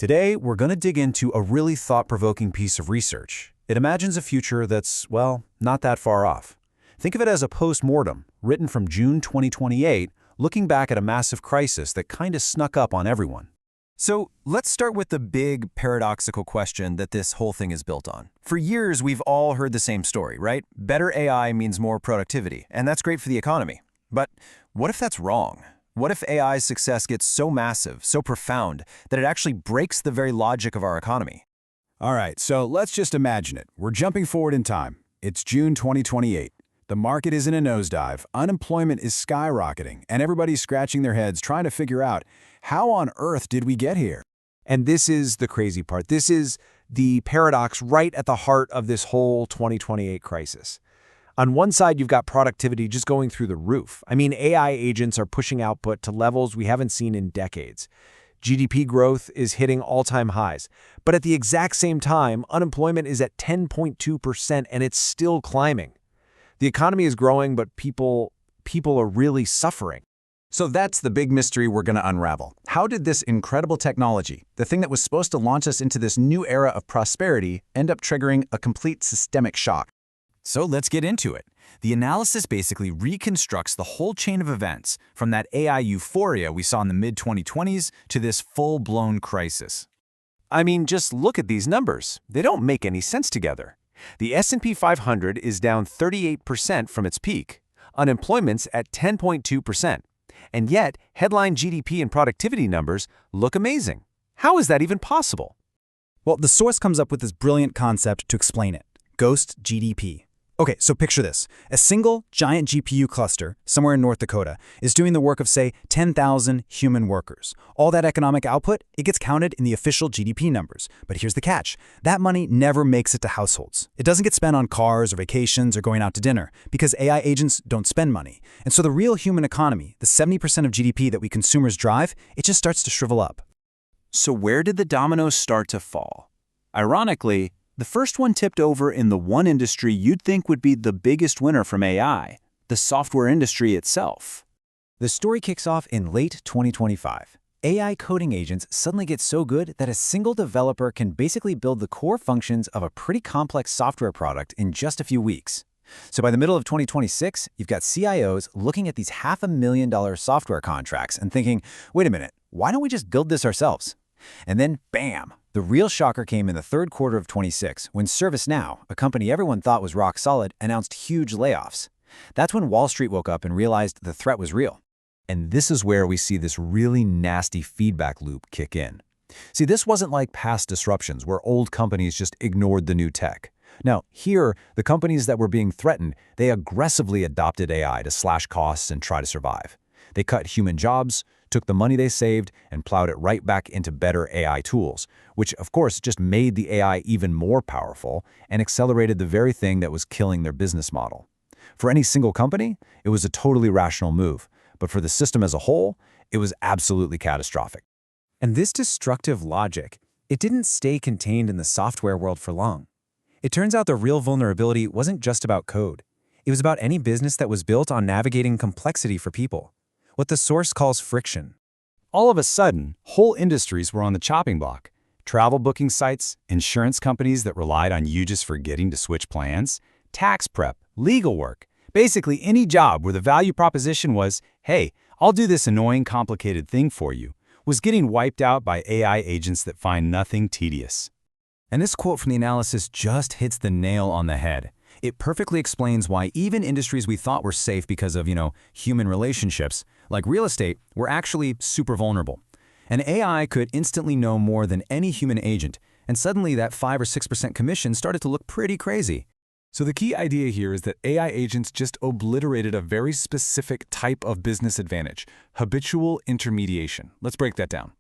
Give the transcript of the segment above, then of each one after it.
Today, we're going to dig into a really thought-provoking piece of research. It imagines a future that's, well, not that far off. Think of it as a post-mortem, written from June 2028, looking back at a massive crisis that kind of snuck up on everyone. So let's start with the big paradoxical question that this whole thing is built on. For years, we've all heard the same story, right? Better AI means more productivity, and that's great for the economy. But what if that's wrong? What if AI's success gets so massive, so profound, that it actually breaks the very logic of our economy? All right, so let's just imagine it. We're jumping forward in time. It's June 2028. The market is in a nosedive, unemployment is skyrocketing, and everybody's scratching their heads trying to figure out, how on earth did we get here? And this is the crazy part. This is the paradox right at the heart of this whole 2028 crisis. On one side, you've got productivity just going through the roof. I mean, AI agents are pushing output to levels we haven't seen in decades. GDP growth is hitting all-time highs. But at the exact same time, unemployment is at 10.2% and it's still climbing. The economy is growing, but people are really suffering. So that's the big mystery we're going to unravel. How did this incredible technology, the thing that was supposed to launch us into this new era of prosperity, end up triggering a complete systemic shock? So let's get into it. The analysis basically reconstructs the whole chain of events from that AI euphoria we saw in the mid-2020s to this full-blown crisis. I mean, just look at these numbers. They don't make any sense together. The S&P 500 is down 38% from its peak. Unemployment's at 10.2%. And yet, headline GDP and productivity numbers look amazing. How is that even possible? Well, the source comes up with this brilliant concept to explain it: ghost GDP. Okay, so picture this. A single giant GPU cluster somewhere in North Dakota is doing the work of, say, 10,000 human workers. All that economic output, it gets counted in the official GDP numbers. But here's the catch. That money never makes it to households. It doesn't get spent on cars or vacations or going out to dinner because AI agents don't spend money. And so the real human economy, the 70% of GDP that we consumers drive, it just starts to shrivel up. So where did the dominoes start to fall? Ironically, the first one tipped over in the one industry you'd think would be the biggest winner from AI, the software industry itself. The story kicks off in late 2025. AI coding agents suddenly get so good that a single developer can basically build the core functions of a pretty complex software product in just a few weeks. So by the middle of 2026, you've got CIOs looking at these $500,000 software contracts and thinking, wait a minute, why don't we just build this ourselves? And then, bam! The real shocker came in the third quarter of 26 when ServiceNow, a company everyone thought was rock solid, announced huge layoffs. That's when Wall Street woke up and realized the threat was real. And this is where we see this really nasty feedback loop kick in. See, this wasn't like past disruptions where old companies just ignored the new tech. Now, here, the companies that were being threatened, they aggressively adopted AI to slash costs and try to survive. They cut human jobs, took the money they saved, and plowed it right back into better AI tools, which of course just made the AI even more powerful and accelerated the very thing that was killing their business model. For any single company, it was a totally rational move, but for the system as a whole, it was absolutely catastrophic. And this destructive logic, it didn't stay contained in the software world for long. It turns out the real vulnerability wasn't just about code. It was about any business that was built on navigating complexity for people, what the source calls friction. All of a sudden, whole industries were on the chopping block. Travel booking sites, insurance companies that relied on you just forgetting to switch plans, tax prep, legal work, basically any job where the value proposition was, hey, I'll do this annoying, complicated thing for you, was getting wiped out by AI agents that find nothing tedious. And this quote from the analysis just hits the nail on the head. It perfectly explains why even industries we thought were safe because of, human relationships, like real estate, were actually super vulnerable. An AI could instantly know more than any human agent, and suddenly that 5 or 6% commission started to look pretty crazy. So the key idea here is that AI agents just obliterated a very specific type of business advantage: habitual intermediation. Let's break that down.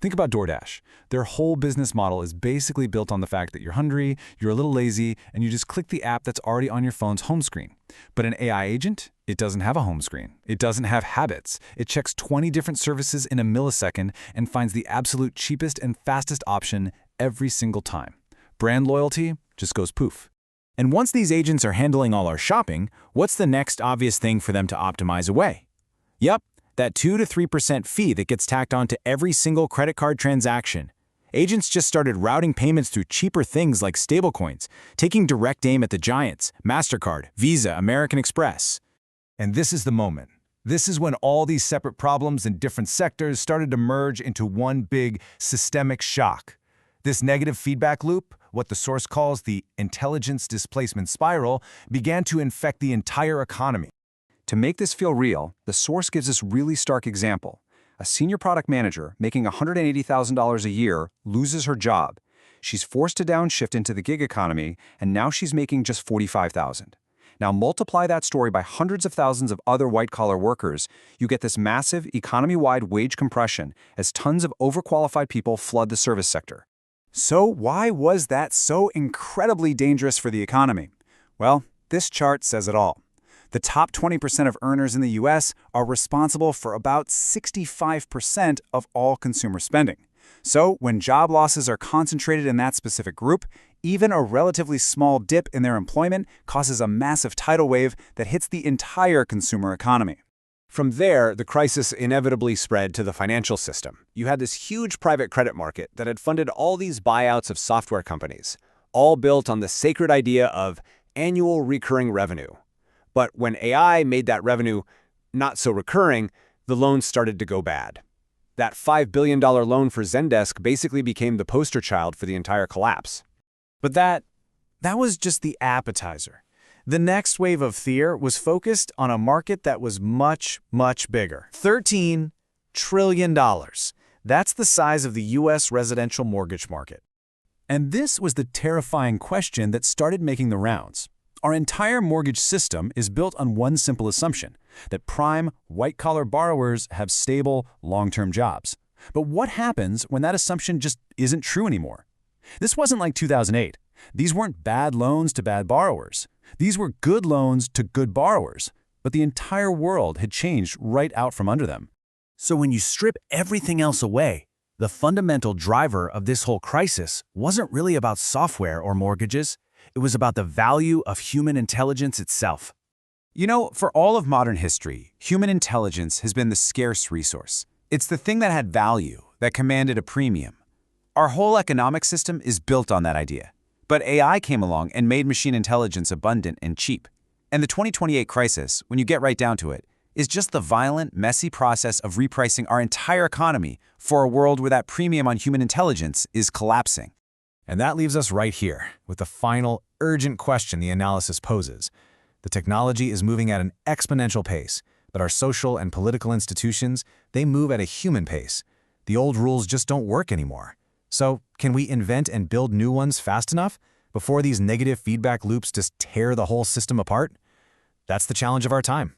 Think about DoorDash. Their whole business model is basically built on the fact that you're hungry, you're a little lazy, and you just click the app that's already on your phone's home screen. But an AI agent, it doesn't have a home screen. It doesn't have habits. It checks 20 different services in a millisecond and finds the absolute cheapest and fastest option every single time. Brand loyalty just goes poof. And once these agents are handling all our shopping, what's the next obvious thing for them to optimize away? Yep, that 2 to 3% fee that gets tacked onto every single credit card transaction. Agents just started routing payments through cheaper things like stablecoins, taking direct aim at the giants, MasterCard, Visa, American Express. And this is the moment. This is when all these separate problems in different sectors started to merge into one big systemic shock. This negative feedback loop, what the source calls the intelligence displacement spiral, began to infect the entire economy. To make this feel real, the source gives this really stark example. A senior product manager making $180,000 a year loses her job. She's forced to downshift into the gig economy, and now she's making just $45,000. Now multiply that story by hundreds of thousands of other white-collar workers, you get this massive economy-wide wage compression as tons of overqualified people flood the service sector. So why was that so incredibly dangerous for the economy? Well, this chart says it all. The top 20% of earners in the US are responsible for about 65% of all consumer spending. So when job losses are concentrated in that specific group, even a relatively small dip in their employment causes a massive tidal wave that hits the entire consumer economy. From there, the crisis inevitably spread to the financial system. You had this huge private credit market that had funded all these buyouts of software companies, all built on the sacred idea of annual recurring revenue. But when AI made that revenue not so recurring, the loans started to go bad. That $5 billion loan for Zendesk basically became the poster child for the entire collapse. But that was just the appetizer. The next wave of fear was focused on a market that was much, much bigger. $13 trillion. That's the size of the U.S. residential mortgage market. And this was the terrifying question that started making the rounds. Our entire mortgage system is built on one simple assumption, that prime, white-collar borrowers have stable, long-term jobs. But what happens when that assumption just isn't true anymore? This wasn't like 2008. These weren't bad loans to bad borrowers. These were good loans to good borrowers. But the entire world had changed right out from under them. So when you strip everything else away, the fundamental driver of this whole crisis wasn't really about software or mortgages. It was about the value of human intelligence itself. You know, for all of modern history, human intelligence has been the scarce resource. It's the thing that had value, that commanded a premium. Our whole economic system is built on that idea. But AI came along and made machine intelligence abundant and cheap. And the 2028 crisis, when you get right down to it, is just the violent, messy process of repricing our entire economy for a world where that premium on human intelligence is collapsing. And that leaves us right here with the final, urgent question the analysis poses. The technology is moving at an exponential pace, but our social and political institutions, they move at a human pace. The old rules just don't work anymore. So, can we invent and build new ones fast enough before these negative feedback loops just tear the whole system apart? That's the challenge of our time.